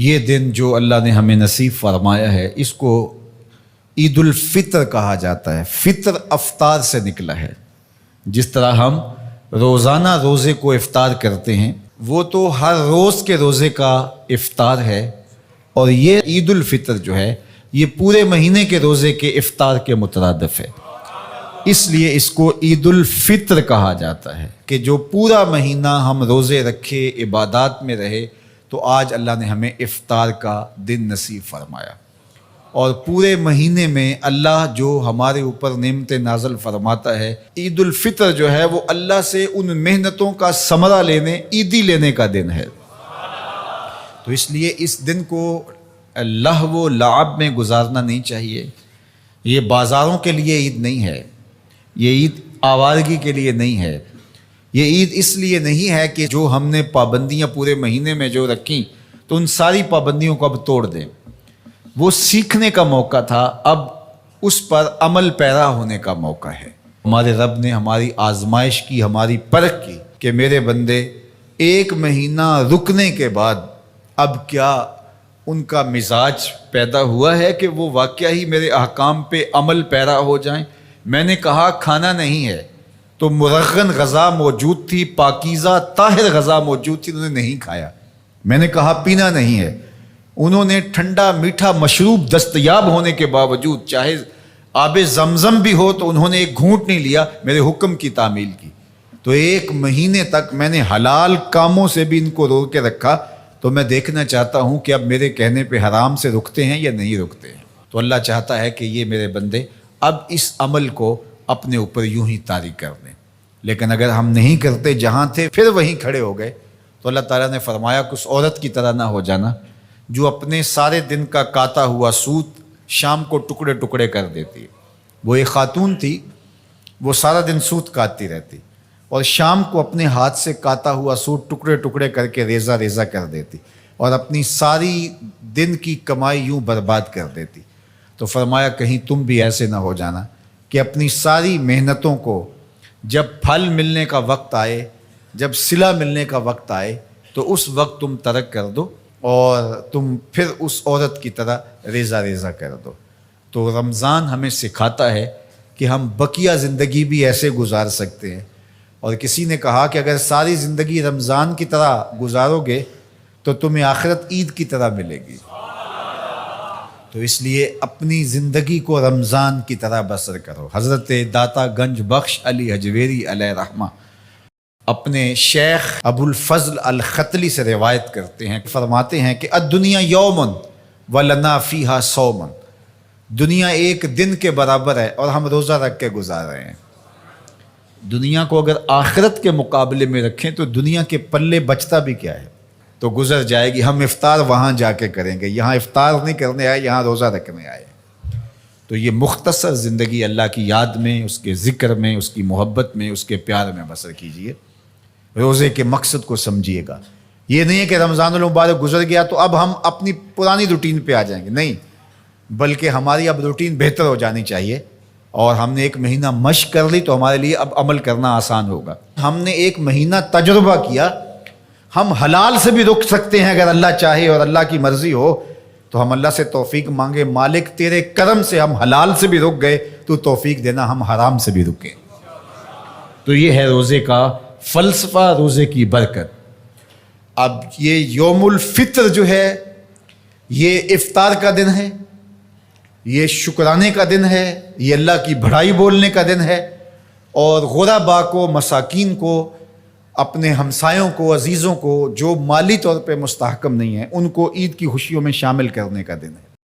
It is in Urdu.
یہ دن جو اللہ نے ہمیں نصیب فرمایا ہے اس کو عید الفطر کہا جاتا ہے۔ فطر افطار سے نکلا ہے۔ جس طرح ہم روزانہ روزے کو افطار کرتے ہیں، وہ تو ہر روز کے روزے کا افطار ہے، اور یہ عید الفطر جو ہے یہ پورے مہینے کے روزے کے افطار کے مترادف ہے۔ اس لیے اس کو عید الفطر کہا جاتا ہے کہ جو پورا مہینہ ہم روزے رکھے، عبادات میں رہے، تو آج اللہ نے ہمیں افطار کا دن نصیب فرمایا۔ اور پورے مہینے میں اللہ جو ہمارے اوپر نعمت نازل فرماتا ہے، عید الفطر جو ہے وہ اللہ سے ان محنتوں کا ثمرہ لینے، عیدی لینے کا دن ہے۔ تو اس لیے اس دن کو لہو و لعب میں گزارنا نہیں چاہیے۔ یہ بازاروں کے لیے عید نہیں ہے، یہ عید آوارگی کے لیے نہیں ہے، یہ عید اس لیے نہیں ہے کہ جو ہم نے پابندیاں پورے مہینے میں جو رکھیں تو ان ساری پابندیوں کو اب توڑ دیں۔ وہ سیکھنے کا موقع تھا، اب اس پر عمل پیرا ہونے کا موقع ہے۔ ہمارے رب نے ہماری آزمائش کی، ہماری پرکھ کی کہ میرے بندے ایک مہینہ رکنے کے بعد اب کیا ان کا مزاج پیدا ہوا ہے کہ وہ واقعہ ہی میرے احکام پہ عمل پیرا ہو جائیں۔ میں نے کہا کھانا نہیں ہے تو مرغن غذا موجود تھی، پاکیزہ طاہر غذا موجود تھی، انہوں نے نہیں کھایا۔ میں نے کہا پینا نہیں ہے، انہوں نے ٹھنڈا میٹھا مشروب دستیاب ہونے کے باوجود چاہے آب زمزم بھی ہو تو انہوں نے ایک گھونٹ نہیں لیا، میرے حکم کی تعمیل کی۔ تو ایک مہینے تک میں نے حلال کاموں سے بھی ان کو روک کے رکھا۔ تو میں دیکھنا چاہتا ہوں کہ اب میرے کہنے پہ حرام سے رکتے ہیں یا نہیں رکتے ہیں۔ تو اللہ چاہتا ہے کہ یہ میرے بندے اب اس عمل کو اپنے اوپر یوں ہی طاری کر دیں۔ لیکن اگر ہم نہیں کرتے، جہاں تھے پھر وہیں کھڑے ہو گئے، تو اللہ تعالیٰ نے فرمایا کہ اس عورت کی طرح نہ ہو جانا جو اپنے سارے دن کا کاتا ہوا سوت شام کو ٹکڑے ٹکڑے کر دیتی ہے۔ وہ ایک خاتون تھی، وہ سارا دن سوت کاٹتی رہتی اور شام کو اپنے ہاتھ سے کاتا ہوا سوٹ ٹکڑے ٹکڑے کر کے ریزہ ریزہ کر دیتی اور اپنی ساری دن کی کمائی یوں برباد کر دیتی۔ تو فرمایا کہیں تم بھی ایسے نہ ہو جانا کہ اپنی ساری محنتوں کو جب پھل ملنے کا وقت آئے، جب صلہ ملنے کا وقت آئے، تو اس وقت تم ترک کر دو اور تم پھر اس عورت کی طرح ریزہ ریزہ کر دو۔ تو رمضان ہمیں سکھاتا ہے کہ ہم بقیہ زندگی بھی ایسے گزار سکتے ہیں۔ اور کسی نے کہا کہ اگر ساری زندگی رمضان کی طرح گزارو گے تو تمہیں آخرت عید کی طرح ملے گی۔ تو اس لیے اپنی زندگی کو رمضان کی طرح بسر کرو۔ حضرت داتا گنج بخش علی حجویری علیہ رحمہ اپنے شیخ ابو الفضل الختلی سے روایت کرتے ہیں، فرماتے ہیں کہ الدنیا یومن ولنا فیہا صومن، دنیا ایک دن کے برابر ہے اور ہم روزہ رکھ کے گزار رہے ہیں۔ دنیا کو اگر آخرت کے مقابلے میں رکھیں تو دنیا کے پلے بچتا بھی کیا ہے، تو گزر جائے گی۔ ہم افطار وہاں جا کے کریں گے، یہاں افطار نہیں کرنے آئے، یہاں روزہ رکھنے آئے۔ تو یہ مختصر زندگی اللہ کی یاد میں، اس کے ذکر میں، اس کی محبت میں، اس کے پیار میں بسر کیجئے۔ روزے کے مقصد کو سمجھیے گا۔ یہ نہیں ہے کہ رمضان المبارک گزر گیا تو اب ہم اپنی پرانی روٹین پہ آ جائیں گے، نہیں، بلکہ ہماری اب روٹین بہتر ہو جانی چاہیے۔ اور ہم نے ایک مہینہ مشق کر لی تو ہمارے لیے اب عمل کرنا آسان ہوگا۔ ہم نے ایک مہینہ تجربہ کیا، ہم حلال سے بھی رک سکتے ہیں اگر اللہ چاہے اور اللہ کی مرضی ہو تو ہم اللہ سے توفیق مانگے، مالک تیرے کرم سے ہم حلال سے بھی رک گئے تو توفیق دینا ہم حرام سے بھی رکیں۔ تو یہ ہے روزے کا فلسفہ، روزے کی برکت۔ اب یہ یوم الفطر جو ہے یہ افطار کا دن ہے، یہ شکرانے کا دن ہے، یہ اللہ کی بڑائی بولنے کا دن ہے، اور غرباء کو، مساکین کو، اپنے ہمسایوں کو، عزیزوں کو جو مالی طور پہ مستحکم نہیں ہیں، ان کو عید کی خوشیوں میں شامل کرنے کا دن ہے۔